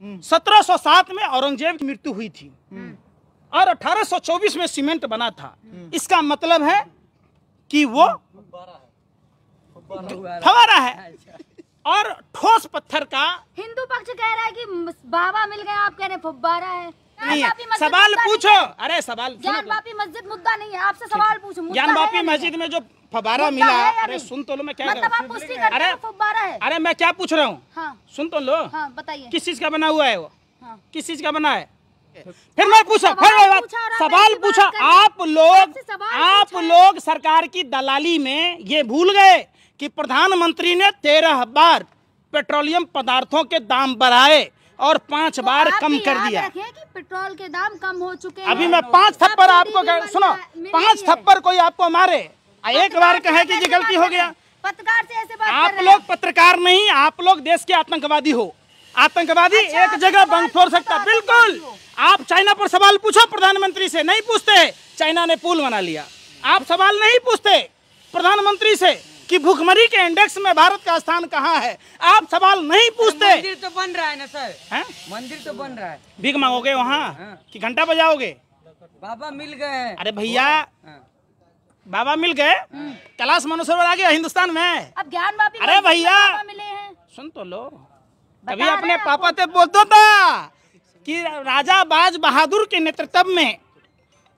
1707 में औरंगजेब की मृत्यु हुई थी और 1824 में सीमेंट बना था। इसका मतलब है कि वो फव्वारा है और ठोस पत्थर का। हिंदू पक्ष कह रहा है कि बाबा मिल गए, आप कह रहे फव्वारा है। नहीं है। सवाल पूछो। अरे सवाल ज्ञानवापी मस्जिद मुद्दा नहीं है, आपसे सवाल पूछो। ज्ञानवापी मस्जिद में जो फव्वारा मिला, अरे सुन तो लो मैं क्या मतलब आप पुष्टि करते हैं फव्वारा है। अरे मैं क्या पूछ रहा हूँ, हाँ। सुन तो लो। हाँ, बताइए किस चीज का बना हुआ है वो? हाँ। किस चीज का बना है? फिर मैं पूछा, सवाल पूछा। आप लोग सरकार की दलाली में ये भूल गए कि प्रधानमंत्री ने 13 बार पेट्रोलियम पदार्थों के दाम बढ़ाए और 5 बार कम कर दिया। कि पेट्रोल के दाम कम हो चुके हैं। अभी मैं 5 थप्पड़ आपको सुनो, 5 थप्पड़ कोई आपको मारे, एक बार कहे कि ये गलती हो गया। पत्रकार से ऐसे बात आप लोग पत्रकार नहीं, आप लोग देश के आतंकवादी हो। आतंकवादी एक जगह बम फोड़ सकता, बिल्कुल। आप चाइना पर सवाल पूछो, प्रधानमंत्री से नहीं पूछते। चाइना ने पुल बना लिया, आप सवाल नहीं पूछते प्रधानमंत्री से कि भूखमरी के इंडेक्स में भारत का स्थान कहाँ है, आप सवाल नहीं पूछते। मंदिर तो बन रहा है ना सर, है? मंदिर तो बन रहा है। भीख मांगोगे वहाँ कि घंटा बजाओगे? बाबा मिल गए। अरे भैया, बाबा मिल गए, कैलाश मानसरोवर आ गया हिंदुस्तान में। अब ज्ञानवापी अरे भैया मिले हैं, सुन तो लो। कभी अपने पापा से बोलता था कि राजा बाज बहादुर के नेतृत्व में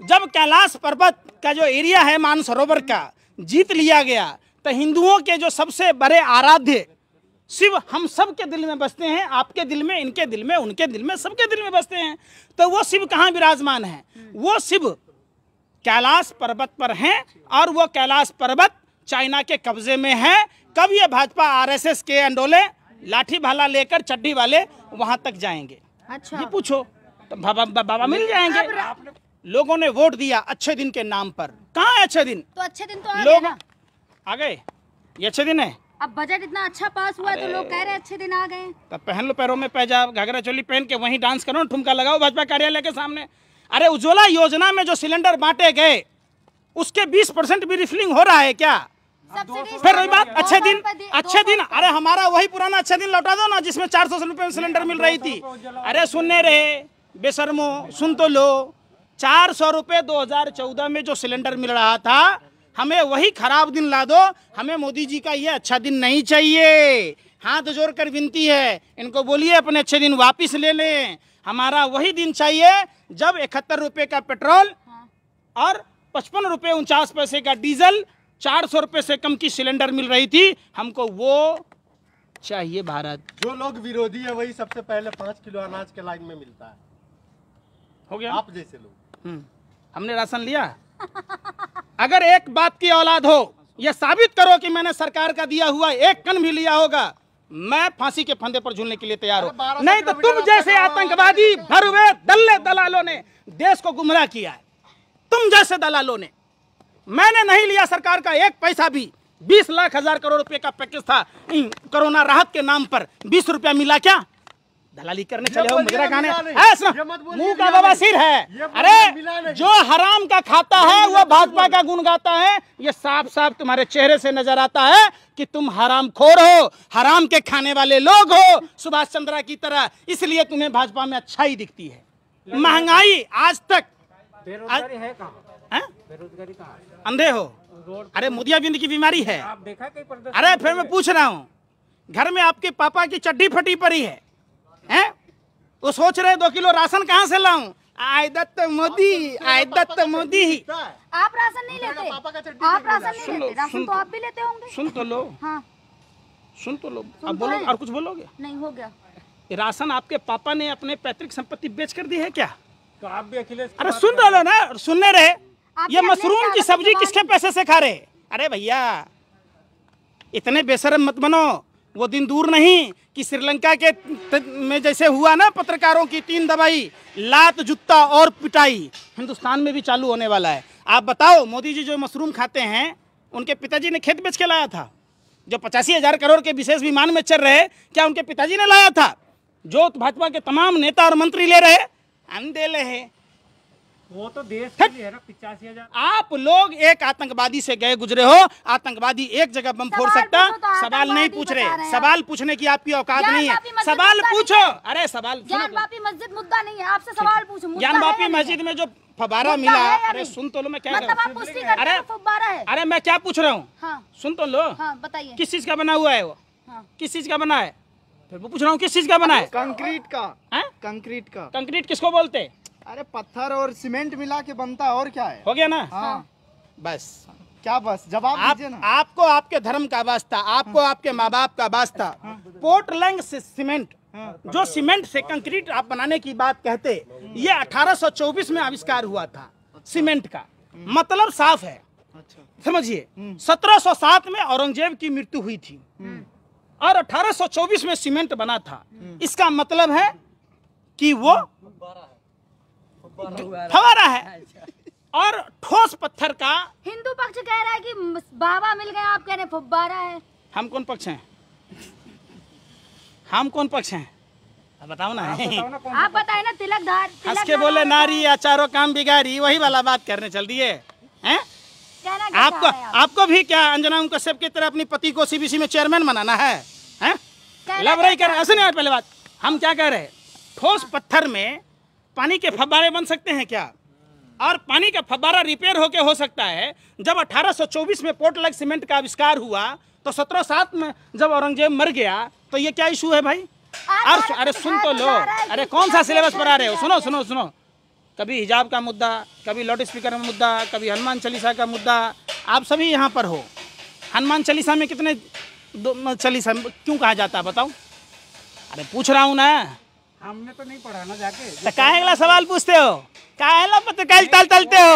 जब कैलाश पर्वत का जो एरिया है मानसरोवर का जीत लिया गया, तो हिंदुओं के जो सबसे बड़े आराध्य शिव हम सब के दिल में बसते हैं। आपके दिल में, इनके दिल में, उनके दिल में, सबके दिल में बसते हैं। तो वो शिव कहाँ विराजमान है? वो शिव कैलाश पर्वत पर हैं और वो कैलाश पर्वत चाइना के कब्जे में है। कब ये भाजपा आरएसएस के अंडोले लाठी भाला लेकर चड्डी वाले वहां तक जाएंगे? अच्छा, ये पूछो तो बाबा मिल जाएंगे। लोगों ने वोट दिया अच्छे दिन के नाम पर। कहाँ है अच्छे दिन? तो अच्छे दिन तो आ लोग गए ना। आ गए, ये अच्छे दिन है। अब बजट इतना अच्छा पास हुआ है तो लोग कह रहे हैं अच्छे दिन आ गए। तब पहन लो पैरों में पैजाब, घाघरा चोली पहन के वहीं डांस करो, ठुमका लगाओ भाजपा कार्यालय के सामने। अरे उज्ज्वला योजना में जो सिलेंडर बांटे गए उसके 20% भी रिफिलिंग हो रहा है क्या? फिर वही बात, अच्छे दिन। अरे हमारा वही पुराना अच्छे दिन लौटा दो ना, जिसमें 400 रुपए में सिलेंडर मिल रही थी। अरे सुनने रहे बेशर्मो, सुन तो लो। 400 रुपए 2014 में जो सिलेंडर मिल रहा था, हमें वही खराब दिन ला दो। हमें मोदी जी का ये अच्छा दिन नहीं चाहिए। हाथ जोड़कर विनती है, इनको बोलिए अपने अच्छे दिन वापिस ले लें। हमारा वही दिन चाहिए जब 71 रुपए का पेट्रोल और 55 रुपए 49 पैसे का डीजल, 400 रुपए से कम की सिलेंडर मिल रही थी। हमको वो चाहिए भारत। जो लोग विरोधी है वही सबसे पहले 5 किलो अनाज के लाइन में मिलता है। हो गया, आप जैसे लोग। हमने राशन लिया। अगर एक बात की औलाद हो, यह साबित करो कि मैंने सरकार का दिया हुआ एक कन भी लिया होगा, मैं फांसी के फंदे पर झूलने के लिए तैयार हूं। नहीं तो तुम जैसे आतंकवादी भरवे दल्ले दलालों ने देश को गुमराह किया है। तुम जैसे दलालों ने। मैंने नहीं लिया सरकार का एक पैसा भी। 20 लाख 1000 करोड़ रुपए का पैकेज था कोरोना राहत के नाम पर, 20 रुपया मिला क्या? दलाली करने चले हो मुजरा खाने। मुंह का बवासीर है। अरे जो हराम का खाता है वो भाजपा का गुण गाता है। ये साफ साफ तुम्हारे चेहरे से नजर आता है कि तुम हरामखोर हो, हराम के खाने वाले लोग हो, सुभाष चंद्रा की तरह। इसलिए तुम्हें भाजपा में अच्छाई दिखती है। महंगाई आज तक बेरोजगारी है कहाँ? बेरोजगारी कहाँ? अंधे हो? अरे मोतियाबिंद की बीमारी है। आप देखा कहीं प्रदर्शन? अरे फिर मैं पूछ रहा हूँ, घर में आपके पापा की चड्डी फटी पड़ी है, हैं? वो सोच रहे 2 किलो राशन कहाँ से लाऊं? आय दत्त मोदी, आय दत्त मोदी। आप राशन नहीं लेते? आप राशन नहीं लेते? राशन तो आप भी लेते होंगे। सुन तो लो। हाँ, सुन तो लो। अब बोलो, और कुछ बोलोगे? नहीं, हो गया। राशन आपके पापा ने अपने पैतृक संपत्ति बेच कर दी है क्या? तो आप भी अखिलेश। अरे सुन तो लो ना, सुनने रहे। ये मशरूम की सब्जी किसके पैसे से खा रहे? अरे भैया इतने बेशरम मत बनो। वो दिन दूर नहीं कि श्रीलंका के में जैसे हुआ ना पत्रकारों की 3 दवाई, लात जूता और पिटाई, हिंदुस्तान में भी चालू होने वाला है। आप बताओ, मोदी जी जो मशरूम खाते हैं उनके पिताजी ने खेत बेच के लाया था? जो 85,000 करोड़ के विशेष विमान में चल रहे, क्या उनके पिताजी ने लाया था? जो भाजपा के तमाम नेता और मंत्री ले रहे, हम दे रहे हैं। वो तो देश के लिए है ना, 85,000। आप लोग एक आतंकवादी से गए गुजरे हो, आतंकवादी एक जगह बम फोड़ सकता, सवाल नहीं पूछ रहे, सवाल पूछने की आपकी औकात नहीं है, सवाल पूछो। अरे सवाल, ज्ञानवापी मस्जिद मुद्दा नहीं है, आपसे सवाल पूछो। ज्ञानवापी मस्जिद में जो फव्वारा मिला, अरे सुन तो लो मैं क्या मतलब आप पुष्टि करते हो फव्वारा है? अरे मैं क्या पूछ रहा हूँ, हाँ। सुन तो लो। हाँ, बताइए किस चीज का बना हुआ है वो? हाँ। किस चीज का बना है? फिर वो पूछ रहा हूँ किस चीज का बना है? कंक्रीट का। हैं? कंक्रीट का। कंक्रीट किसको बोलते? अरे पत्थर और सीमेंट मिला के बनता है, और क्या है? हो गया ना? हाँ। बस क्या बस जवाब दीजिए ना। आपको आपके धर्म का वास्ता, आपको आपके माँ बाप का वास्ता, पोर्टलैंड से सीमेंट, जो सीमेंट से कंक्रीट आप बनाने की बात कहते, ये 1824 में आविष्कार हुआ था सीमेंट का। मतलब साफ है, समझिए। 1707 में औरंगजेब की मृत्यु हुई थी और 1824 में सीमेंट बना था। इसका मतलब है कि वो फव्वारा है। और ठोस पत्थर का हिंदू पक्ष कह रहा है कि बाबा मिल गए, आप कह रहे फव्वारा है। हम कौन पक्ष हैं? हम कौन पक्ष हैं? बताओ ना। आप बताए ना। तिलकधार हंस के बोले नारी या चारों काम बिगाड़ी, वही वाला बात करने चल दिए हैं। आपको भी क्या अंजना कश्यप की तरह अपनी पति को सीबीसी में चेयरमैन बनाना है? लवराई कर ऐसे नहीं। पहले बात हम क्या कह रहे, ठोस पत्थर में पानी के फव्वारे बन सकते हैं क्या? और पानी का फव्वारा रिपेयर होके हो सकता है। जब 1824 में पोर्टलैंड सीमेंट का आविष्कार हुआ तो 1707 में जब औरंगजेब मर गया तो ये क्या इशू है भाई? अरे सुन तो लो। अरे कौन सा सिलेबस पर आ रहे हो? सुनो सुनो सुनो। कभी हिजाब का मुद्दा, कभी लाउड स्पीकर का मुद्दा, कभी हनुमान चालीसा का मुद्दा। आप सभी यहाँ पर हो। हनुमान चालीसा में कितने चालीसा क्यों कहा जाता है बताओ? अरे पूछ रहा हूँ ना। हमने तो नहीं पढ़ा ना जाके। तो काहेला सवाल पूछते हो? काहेला पत्रकार तलते हो?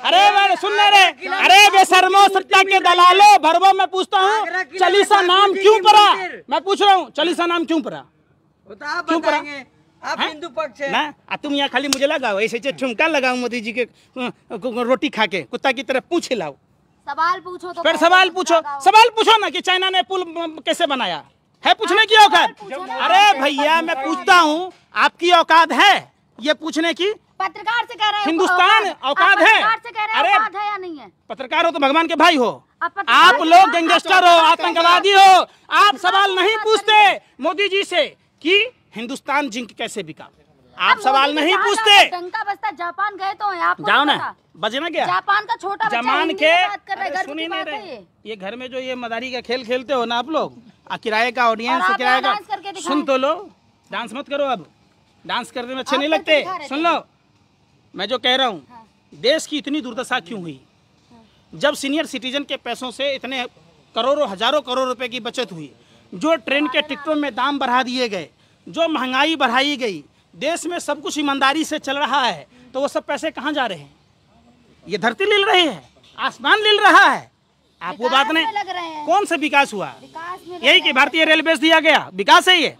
अरे मैं सुन रे। अरे बेशर्मो सत्ता के दलालो, भरवो मैं पूछता हूँ चालीसा नाम क्यों पड़ा? मैं पूछ रहा हूँ चालीसा नाम क्यों पड़ा? क्यों पढ़ा? आप हिंदू पक्ष है ना? तुम यहाँ खाली मुझे लगाओ, ऐसे ठुमका लगाओ मोदी जी के रोटी खा के कुत्ता की तरह पूछ लाओ। सवाल पूछो तो फिर सवाल पूछो ना कि चाइना ने पुल कैसे बनाया है? पूछने की औकात? अरे भैया मैं पूछता हूँ, आपकी औकात है ये पूछने की? पत्रकार से कह रहे हैं हिंदुस्तान औकात है? अरे औकात है या नहीं है? पत्रकार हो तो भगवान के भाई हो। आप लोग गैंगस्टर हो, आतंकवादी हो। आप सवाल नहीं पूछते मोदी जी से कि हिंदुस्तान जिंक कैसे बिका। आप सवाल नहीं पूछते। डंका बजता जापान गए तो हैं, आपको जाओ ना, बजे ना क्या? जापान का छोटा बच्चा जमान हिंदी के में बात कर रहा है, गर्व सुनिए की नहीं बात है रहे। ये घर में जो ये मदारी का खेल खेलते हो ना आप लोग, किराए का ऑडियंस, और आप किराए डांस करके का दिखाएं। सुन तो लो। डांस मत करो, अब डांस करने में अच्छे नहीं लगते। सुन लो मैं जो कह रहा हूँ, देश की इतनी दुर्दशा क्यों हुई? जब सीनियर सिटीजन के पैसों से इतने करोड़ों हजारों करोड़ रुपए की बचत हुई, जो ट्रेन के टिकटों में दाम बढ़ा दिए गए, जो महंगाई बढ़ाई गई, देश में सब कुछ ईमानदारी से चल रहा है, तो वो सब पैसे कहाँ जा रहे हैं? ये धरती लिल रही है, आसमान लिल रहा है। आप वो बात नहीं, कौन सा विकास हुआ? यही कि भारतीय रेल बेच दिया गया, विकास है ये।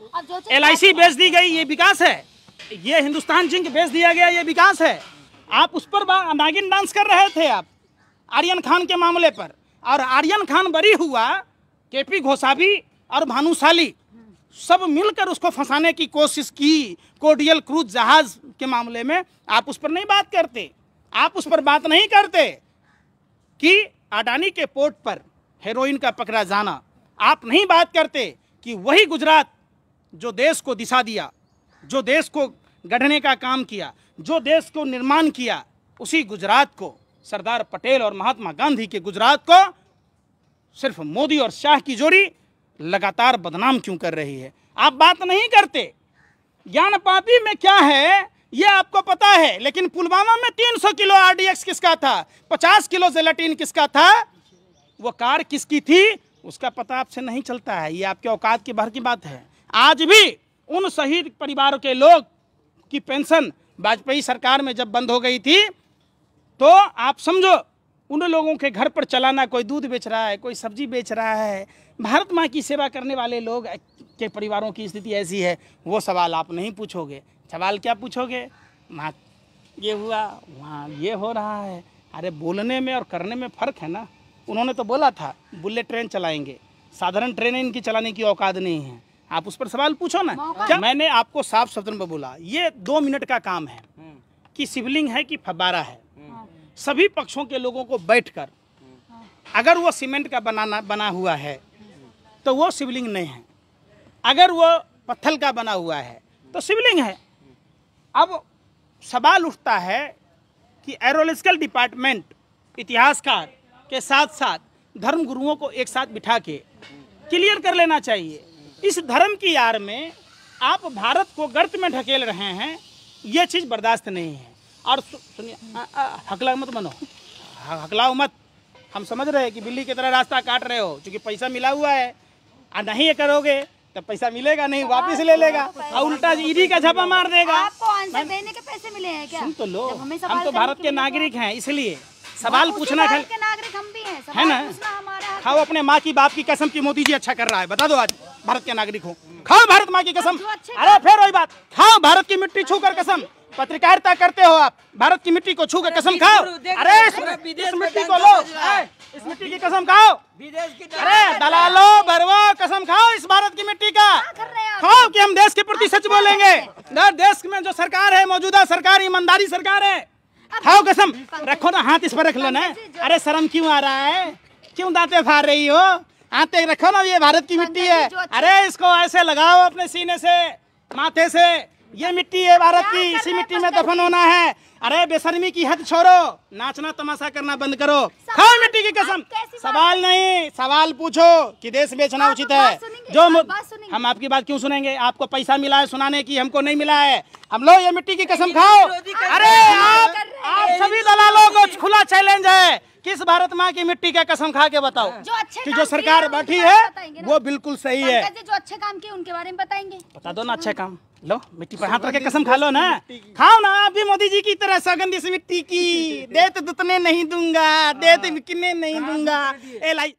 LIC बेच दी गई, ये विकास है। ये हिंदुस्तान जिंक बेच दिया गया, ये विकास है। आप उस पर नागिन डांस कर रहे थे आप आर्यन खान के मामले पर, और आर्यन खान बरी हुआ, KP घोषाभी और भानुशाली सब मिलकर उसको फंसाने की कोशिश की। कोडियल क्रूज जहाज के मामले में आप उस पर नहीं बात करते। आप उस पर बात नहीं करते कि अडानी के पोर्ट पर हेरोइन का पकड़ा जाना। आप नहीं बात करते कि वही गुजरात जो देश को दिशा दिया, जो देश को गढ़ने का काम किया, जो देश को निर्माण किया, उसी गुजरात को, सरदार पटेल और महात्मा गांधी के गुजरात को सिर्फ मोदी और शाह की जोड़ी लगातार बदनाम क्यों कर रही है? आप बात नहीं करते। ज्ञानपापी में क्या है ये आपको पता है, लेकिन पुलवामा में 300 किलो RDX किसका था? 50 किलो जेलाटिन किसका था? वो कार किसकी थी? उसका पता आपसे नहीं चलता है। ये आपके औकात के बाहर की बात है। आज भी उन शहीद परिवारों के लोग की पेंशन वाजपेयी सरकार में जब बंद हो गई थी, तो आप समझो उन लोगों के घर पर चलाना, कोई दूध बेच रहा है, कोई सब्जी बेच रहा है। भारत माँ की सेवा करने वाले लोग के परिवारों की स्थिति ऐसी है, वो सवाल आप नहीं पूछोगे। सवाल क्या पूछोगे? वहाँ ये हुआ, वहाँ ये हो रहा है। अरे बोलने में और करने में फ़र्क है ना। उन्होंने तो बोला था बुलेट ट्रेन चलाएंगे, साधारण ट्रेनें इनकी चलाने की औकात नहीं है। आप उस पर सवाल पूछो ना। क्या मैंने आपको साफ शब्दों में बोला, ये 2 मिनट का काम है कि शिवलिंग है कि फब्बारा है। सभी पक्षों के लोगों को बैठकर अगर वो सीमेंट का बना हुआ है तो वो शिवलिंग नहीं है, अगर वो पत्थर का बना हुआ है तो शिवलिंग है। अब सवाल उठता है कि एरोलॉजिकल डिपार्टमेंट इतिहासकार के साथ साथ धर्म गुरुओं को एक साथ बिठा के क्लियर कर लेना चाहिए। इस धर्म की आड़ में आप भारत को गर्त में ढकेल रहे हैं, ये चीज़ बर्दाश्त नहीं है। और सुनिए, हकला मत बनो, हकलाओ मत। हम समझ रहे हैं कि बिल्ली की तरह रास्ता काट रहे हो, क्योंकि पैसा मिला हुआ है और नहीं ये करोगे तब पैसा मिलेगा नहीं, वापस ले लेगा और उल्टा ईडी का झपा मार देगा। आपको आंसर देने के पैसे मिले हैं क्या? सुन तो लो, जब हमें हम सवाल तो करने भारत के के लिए नागरिक हैं, इसलिए सवाल पूछना भारत के नागरिक हम भी हैं, है सवाल ना। पूछना हमारा हक खाओ अपने माँ की बाप की कसम की मोदी जी अच्छा कर रहा है, बता दो आज भारत के नागरिक हो, खाओ भारत माँ की कसम। जो अच्छे अरे फिर वही बात, खाओ भारत की मिट्टी छू कर कसम। पत्रकारिता करते हो आप, भारत की मिट्टी को छू कर कसम खाओ। अरे इस मिट्टी को लो, इस मिट्टी की कसम खाओ। विदेश की अरे दलालो बरवो कसम खाओ इस भारत की मिट्टी का, कर रहे हैं आप? खाओ कि हम देश के प्रति सच बोलेंगे। देश में जो सरकार है, मौजूदा सरकार ईमानदारी सरकार है, खाओ कसम। रखो ना हाथ, इस पर रख लो ना। अरे शर्म क्यों आ रहा है, क्यों दांते फाड़ रही हो? हाथ रखो ना, ये भारत की मिट्टी है। अरे इसको ऐसे लगाओ अपने सीने से, माथे से, ये मिट्टी है भारत की, इसी मिट्टी में दफन होना है। अरे बेशर्मी की हद छोड़ो, नाचना तमाशा करना बंद करो, खाओ मिट्टी की कसम। सवाल नहीं, सवाल पूछो कि देश बेचना उचित है। जो हम आपकी बात क्यों सुनेंगे? आपको पैसा मिला है सुनाने की, हमको नहीं मिला है। हम लोग ये मिट्टी की कसम खाओ। अरे आप सभी दलालों को खुला चैलेंज है, किस भारत माँ की मिट्टी का कसम खा के बताओ कि जो सरकार बैठी है वो बिल्कुल सही है। जो अच्छे काम किए उनके बारे में बताएंगे। बता दो ना अच्छा काम। लो मिट्टी पर हाथ रख के कसम खा लो ना, खाओ ना आप भी मोदी जी की तरह सौगंध इस मिट्टी की। देत दुतने नहीं दूंगा, देत बिकने नहीं दूंगा। ए लाई